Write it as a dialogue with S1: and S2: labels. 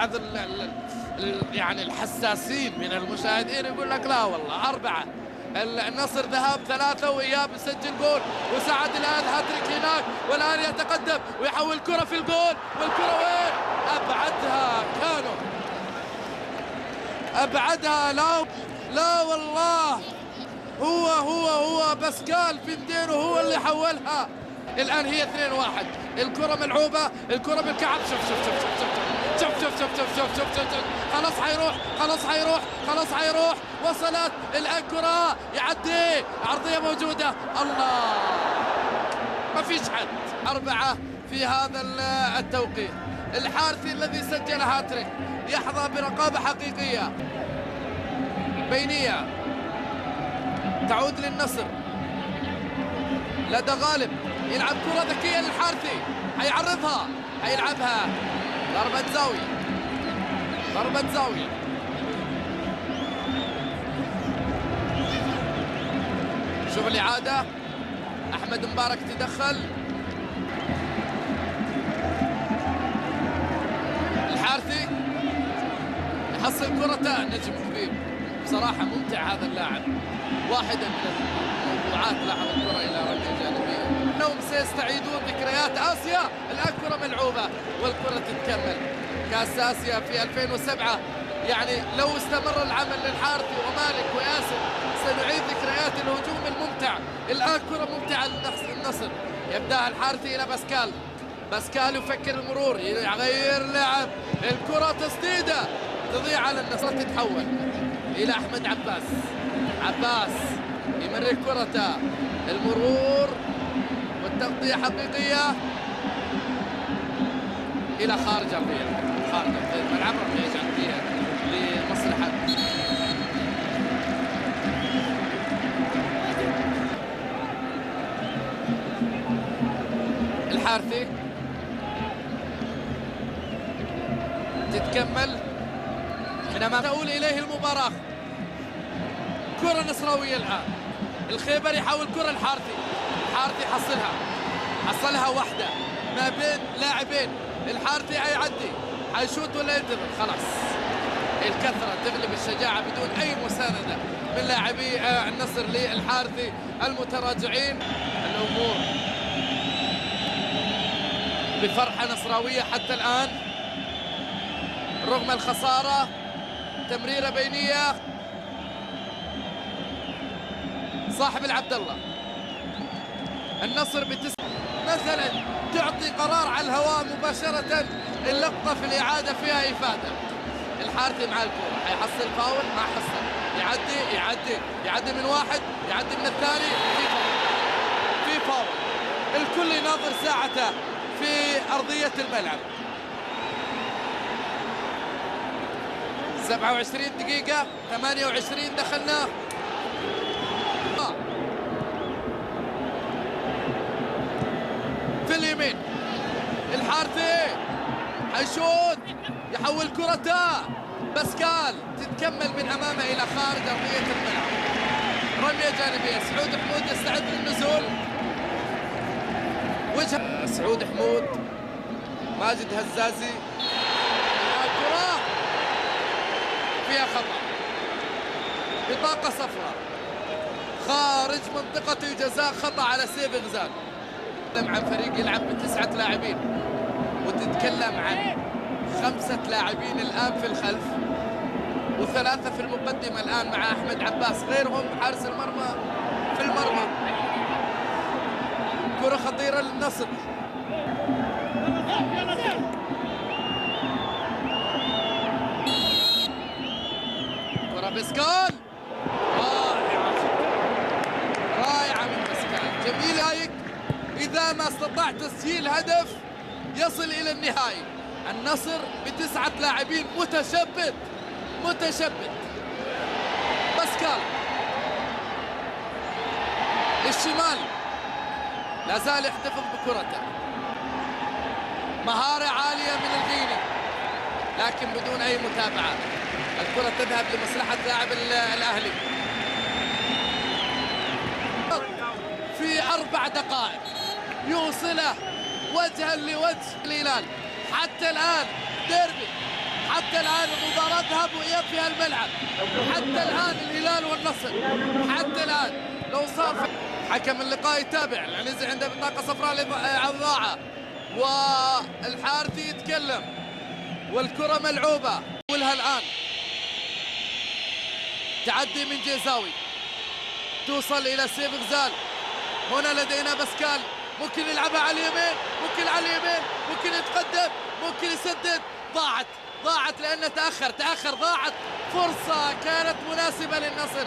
S1: بعض يعني الحساسين من المشاهدين يقول لك لا والله 4. النصر ذهاب 3 وإياب يسجل جول، وسعد الآن هاتريك هناك، والآن يتقدم ويحول كرة في الجول، والكرة وين؟ أبعدها كانوا أبعدها. لا والله هو باسكال فينديرو هو اللي حولها. الآن هي 2-1، الكرة ملعوبة، الكرة بالكعب. شوف خلاص حيروح وصلت الآن كرة يعدي، عرضية موجودة، الله ما فيش حد. 4 في هذا التوقيت. الحارثي الذي سجل هاتريك يحظى برقابة حقيقية. بينية تعود للنصر لدى غالب، يلعب كرة ذكية للحارثي، هيعرضها، هيلعبها ضربة زاوية. شوف الإعادة، أحمد مبارك تدخل، الحارثي يحصل كرة، نجم كبير بصراحة، ممتع هذا اللاعب، واحدة من الموضوعات لعب الكرة إلى رمية جانبية. انهم سيستعيدون ذكريات آسيا. الآن كرة ملعوبة والكرة تتكمل. كأس آسيا في 2007، يعني لو استمر العمل للحارثي ومالك وياسر سنعيد ذكريات الهجوم الممتع. الآن كرة ممتعة للنصر، يبدأها الحارثي إلى باسكال يفكر المرور، يغير لعب، الكرة تسديدة تضيع على النصر، تتحول إلى أحمد عباس يمرر كرته، المرور والتغطية حقيقية إلى خارج الملعب، رمية جانبية لمصلحة الحارثي. تتكمل من أمام، تؤول إليه المباراة، كرة نصراوية الآن. الخيبر يحاول كرة الحارثي حصلها واحدة ما بين لاعبين. الحارثي هيعدي، هيشوت ولا ينتظر؟ خلاص، الكثرة تغلب الشجاعة بدون أي مساندة من لاعبي النصر للحارثي المتراجعين. الأمور بفرحة نصراوية حتى الآن رغم الخسارة. تمريرة بينية، صاحب العبد الله، النصر نزلت تعطي قرار على الهواء مباشرة. اللقطة في الإعادة فيها إفادة. الحارثي مع الكرة هيحصل فاول، ما حصل، يعدي من واحد، يعدي من الثاني، في فاول. الكل يناظر ساعته في أرضية الملعب. 27 دقيقة، 28 دخلنا. في اليمين الحارثي هيشوت، يحول كرته، باسكال تتكمل من امامه الى خارج ارضيه الملعب. رميه جانبيه، سعود حمود يستعد للنزول، وجه سعود حمود، ماجد هزازي، الكره فيها خطا، بطاقه صفراء خارج منطقه الجزاء، خطا على سيف غزال. عن فريق يلعب ب9 لاعبين، وتتكلم عن 5 لاعبين الآن في الخلف و3 في المقدمة الآن مع أحمد عباس، غيرهم حارس المرمى في المرمى. كرة خطيرة للنصر، كرة باسكال، رائعة من باسكال، جميل. هايك إذا ما استطاع تسجيل هدف يصل إلى النهائي. النصر ب9 لاعبين، متشبت. باسكال للشمال، لا زال يحتفظ بكرته، مهارة عالية من الغيني لكن بدون أي متابعة. الكرة تذهب لمصلحة لاعب الأهلي في 4 دقائق، يوصله وجها لوجه الهلال. حتى الآن ديربي، حتى الآن المباراة ذهب وإياب في هالملعب، حتى الآن الهلال والنصر، حتى الآن لو صار حكم اللقاء يتابع. العنزي عنده بطاقة صفراء للضاعة والحارثي يتكلم والكرة ملعوبة. ولها الآن تعدي من جيزاوي توصل إلى سيف غزال. هنا لدينا باسكال ممكن يلعبها على اليمين، ممكن على اليمين، ممكن يتقدم، ممكن يسدد. ضاعت لأنه تأخر. ضاعت فرصة كانت مناسبة للنصر.